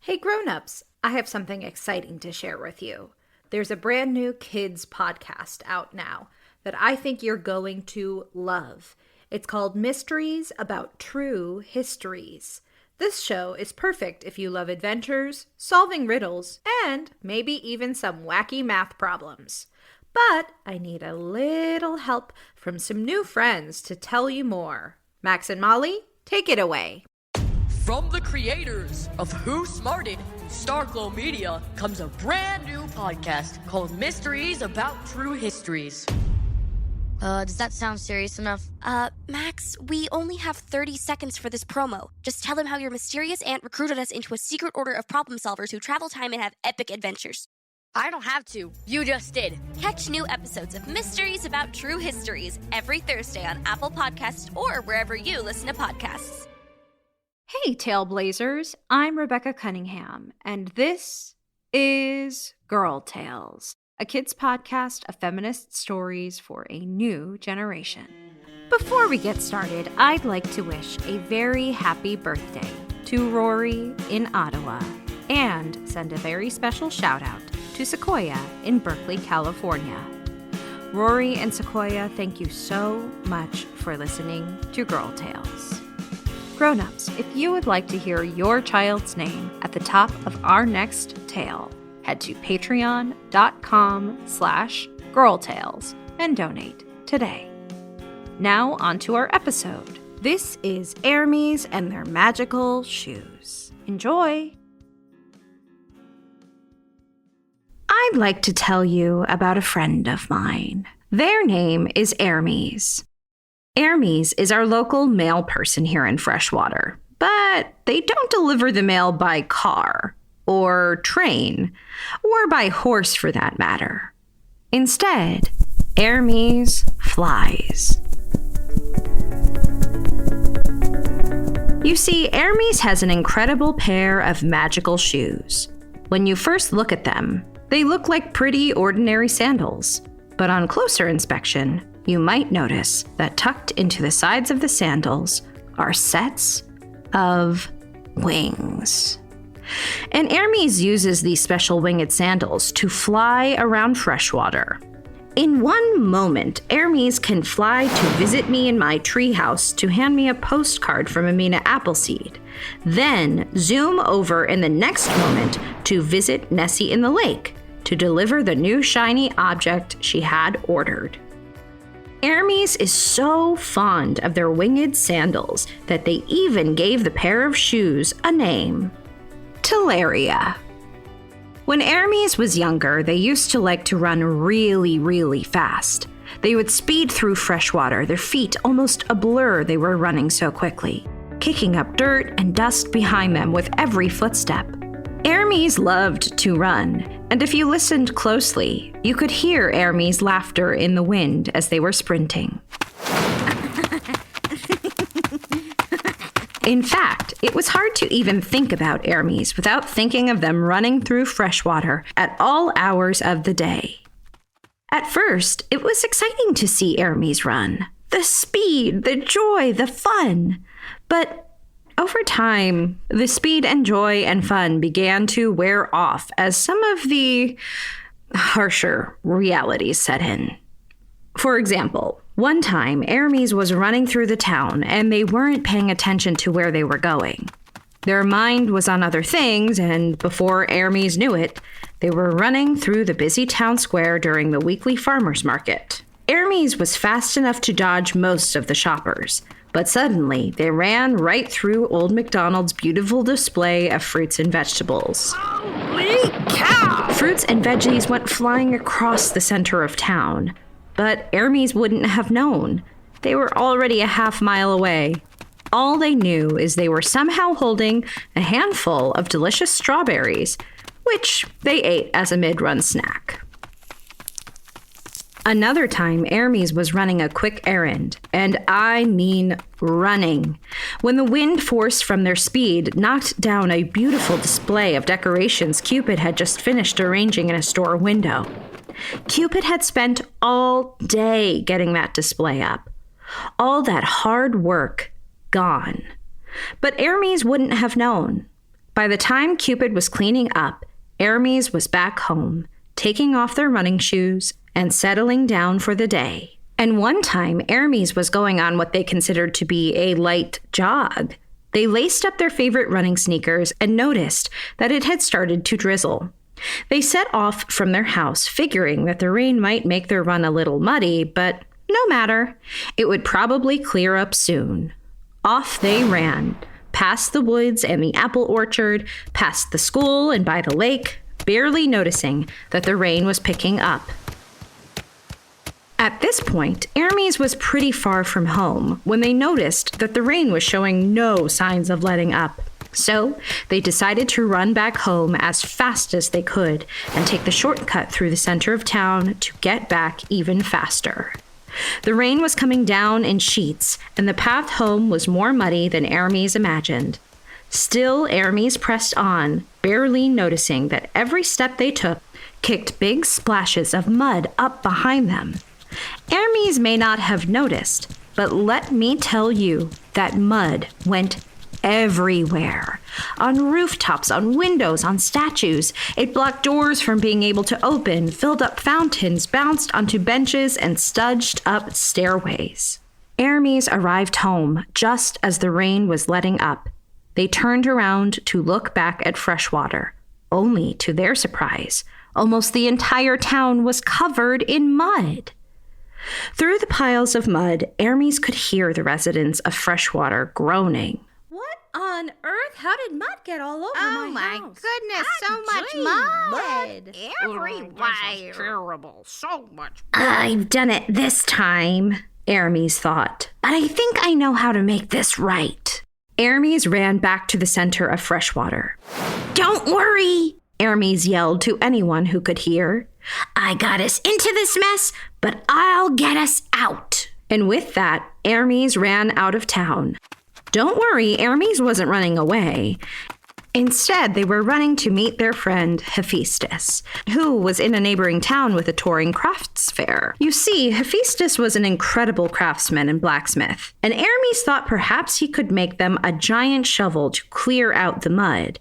Hey Grownups, I have something exciting to share with you. There's a brand new kids podcast out now that I think you're going to love. It's called Mysteries About True Histories. This show is perfect if you love adventures, solving riddles, and maybe even some wacky math problems. But I need a little help from some new friends to tell you more. Max and Molly, take it away. From the creators of Who Smarted, Starglow Media, comes a brand new podcast called Mysteries About True Histories. Does that sound serious enough? Max, we only have 30 seconds for this promo. Just tell them how your mysterious aunt recruited us into a secret order of problem solvers who travel time and have epic adventures. I don't have to. You just did. Catch new episodes of Mysteries About True Histories every Thursday on Apple Podcasts or wherever you listen to podcasts. Hey, Tailblazers, I'm Rebecca Cunningham, and this is Girl Tales, a kids' podcast of feminist stories for a new generation. Before we get started, I'd like to wish a very happy birthday to Rory in Ottawa, and send a very special shout-out to Sequoia in Berkeley, California. Rory and Sequoia, thank you so much for listening to Girl Tales. Grownups, if you would like to hear your child's name at the top of our next tale, head to patreon.com/girltales and donate today. Now on to our episode. This is Hermes and their magical shoes. Enjoy! I'd like to tell you about a friend of mine. Their name is Hermes. Hermes is our local mail person here in Freshwater, but they don't deliver the mail by car, or train, or by horse for that matter. Instead, Hermes flies. You see, Hermes has an incredible pair of magical shoes. When you first look at them, they look like pretty ordinary sandals, but on closer inspection, you might notice that tucked into the sides of the sandals are sets of wings. And Hermes uses these special winged sandals to fly around Freshwater. In one moment, Hermes can fly to visit me in my treehouse to hand me a postcard from Amina Appleseed, then zoom over in the next moment to visit Nessie in the lake to deliver the new shiny object she had ordered. Hermes is so fond of their winged sandals that they even gave the pair of shoes a name, Teleria. When Hermes was younger, they used to like to run really, really fast. They would speed through Freshwater, their feet almost a blur, they were running so quickly, kicking up dirt and dust behind them with every footstep. Hermes loved to run, and if you listened closely, you could hear Hermes' laughter in the wind as they were sprinting. In fact, it was hard to even think about Hermes without thinking of them running through Freshwater at all hours of the day. At first, it was exciting to see Hermes run. The speed, the joy, the fun. But over time, the speed and joy and fun began to wear off as some of the harsher realities set in. For example, one time, Hermes was running through the town and they weren't paying attention to where they were going. Their mind was on other things, and before Hermes knew it, they were running through the busy town square during the weekly farmers market. Hermes was fast enough to dodge most of the shoppers, but suddenly they ran right through Old MacDonald's beautiful display of fruits and vegetables. Holy cow! Fruits and veggies went flying across the center of town, but Hermes wouldn't have known. They were already a half-mile away. All they knew is they were somehow holding a handful of delicious strawberries, which they ate as a mid-run snack. Another time, Hermes was running a quick errand, and I mean running, when the wind force from their speed knocked down a beautiful display of decorations Cupid had just finished arranging in a store window. Cupid had spent all day getting that display up. All that hard work gone. But Hermes wouldn't have known. By the time Cupid was cleaning up, Hermes was back home, taking off their running shoes and settling down for the day. And one time, Hermes was going on what they considered to be a light jog. They laced up their favorite running sneakers and noticed that it had started to drizzle. They set off from their house, figuring that the rain might make their run a little muddy, but no matter. It would probably clear up soon. Off they ran, past the woods and the apple orchard, past the school and by the lake, barely noticing that the rain was picking up. At this point, Hermes was pretty far from home when they noticed that the rain was showing no signs of letting up. So they decided to run back home as fast as they could and take the shortcut through the center of town to get back even faster. The rain was coming down in sheets, and the path home was more muddy than Hermes imagined. Still, Hermes pressed on, barely noticing that every step they took kicked big splashes of mud up behind them. Hermes may not have noticed, but let me tell you that mud went everywhere. On rooftops, on windows, on statues. It blocked doors from being able to open, filled up fountains, bounced onto benches, and studged up stairways. Hermes arrived home just as the rain was letting up. They turned around to look back at Freshwater. Only, to their surprise, almost the entire town was covered in mud. Through the piles of mud, Hermes could hear the residents of Freshwater groaning. What on earth? How did mud get all over my house? Goodness, so much mud everywhere. Terrible. So much. I've done it this time, Hermes thought. But I think I know how to make this right. Hermes ran back to the center of Freshwater. Don't worry, Hermes yelled to anyone who could hear. I got us into this mess, but I'll get us out. And with that, Hermes ran out of town. Don't worry, Hermes wasn't running away. Instead, they were running to meet their friend Hephaestus, who was in a neighboring town with a touring crafts fair. You see, Hephaestus was an incredible craftsman and blacksmith, and Hermes thought perhaps he could make them a giant shovel to clear out the mud,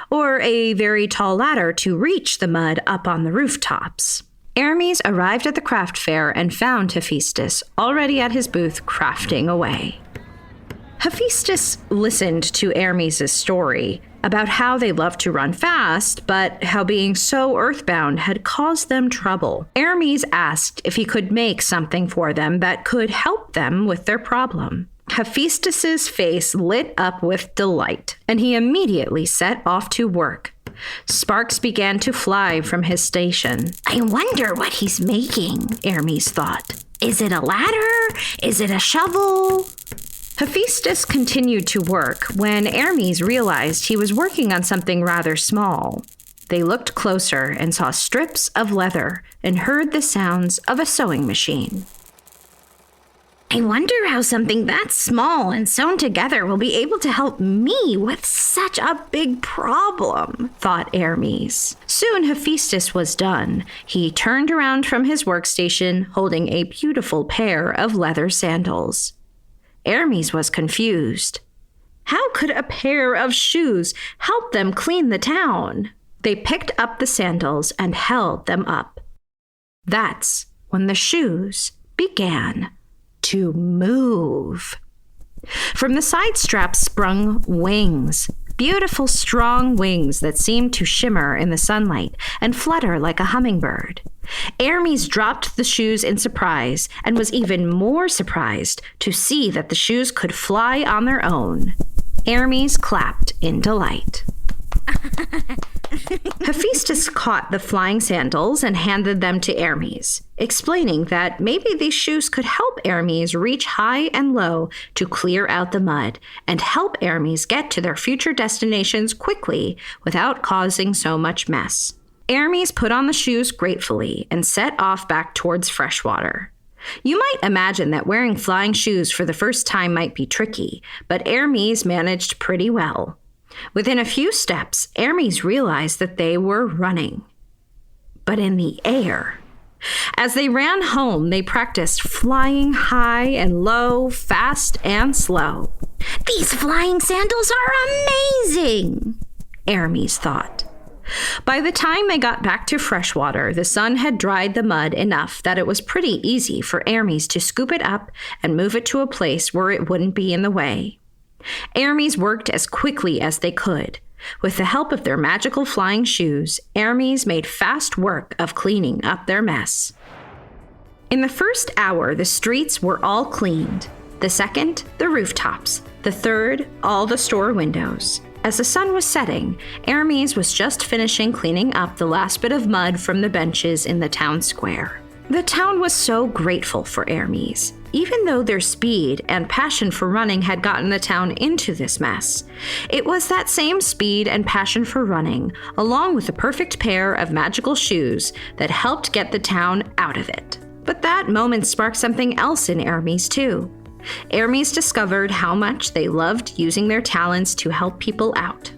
or a very tall ladder to reach the mud up on the rooftops. Hermes arrived at the craft fair and found Hephaestus already at his booth crafting away. Hephaestus listened to Hermes' story about how they loved to run fast, but how being so earthbound had caused them trouble. Hermes asked if he could make something for them that could help them with their problem. Hephaestus' face lit up with delight, and he immediately set off to work. Sparks began to fly from his station. I wonder what he's making, Hermes thought. Is it a ladder? Is it a shovel? Hephaestus continued to work when Hermes realized he was working on something rather small. They looked closer and saw strips of leather and heard the sounds of a sewing machine. I wonder how something that small and sewn together will be able to help me with such a big problem, thought Hermes. Soon Hephaestus was done. He turned around from his workstation holding a beautiful pair of leather sandals. Hermes was confused. How could a pair of shoes help them clean the town? They picked up the sandals and held them up. That's when the shoes began to move. From the side straps sprung wings, beautiful strong wings that seemed to shimmer in the sunlight and flutter like a hummingbird. Hermes dropped the shoes in surprise and was even more surprised to see that the shoes could fly on their own. Hermes clapped in delight. Hephaestus caught the flying sandals and handed them to Hermes, explaining that maybe these shoes could help Hermes reach high and low to clear out the mud and help Hermes get to their future destinations quickly without causing so much mess. Hermes put on the shoes gratefully and set off back towards Freshwater. You might imagine that wearing flying shoes for the first time might be tricky, but Hermes managed pretty well. Within a few steps, Hermes realized that they were running, but in the air. As they ran home, they practiced flying high and low, fast and slow. These flying sandals are amazing! Hermes thought. By the time they got back to Freshwater, the sun had dried the mud enough that it was pretty easy for Hermes to scoop it up and move it to a place where it wouldn't be in the way. Hermes worked as quickly as they could. With the help of their magical flying shoes, Hermes made fast work of cleaning up their mess. In the first hour, the streets were all cleaned. The second, the rooftops. The third, all the store windows. As the sun was setting, Hermes was just finishing cleaning up the last bit of mud from the benches in the town square. The town was so grateful for Hermes. Even though their speed and passion for running had gotten the town into this mess, it was that same speed and passion for running, along with the perfect pair of magical shoes, that helped get the town out of it. But that moment sparked something else in Hermes, too. Hermes discovered how much they loved using their talents to help people out.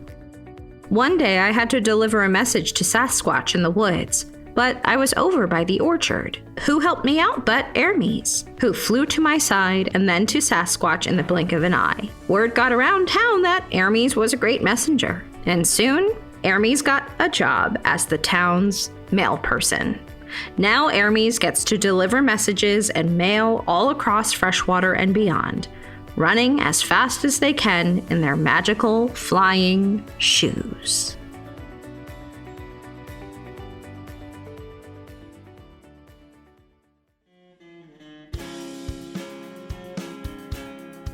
One day I had to deliver a message to Sasquatch in the woods, but I was over by the orchard. Who helped me out but Hermes, who flew to my side and then to Sasquatch in the blink of an eye. Word got around town that Hermes was a great messenger, and soon Hermes got a job as the town's mail person. Now Hermes gets to deliver messages and mail all across Freshwater and beyond, running as fast as they can in their magical flying shoes.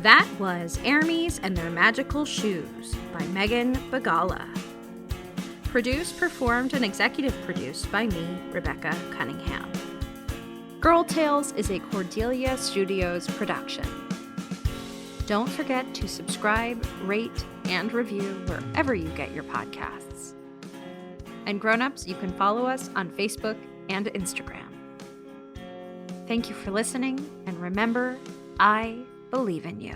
That was Hermes and Their Magical Shoes by Megan Bagala. Produced, performed, and executive produced by me, Rebecca Cunningham. Girl Tales is a Cordelia Studios production. Don't forget to subscribe, rate, and review wherever you get your podcasts. And Grownups, you can follow us on Facebook and Instagram. Thank you for listening, and remember, I believe in you.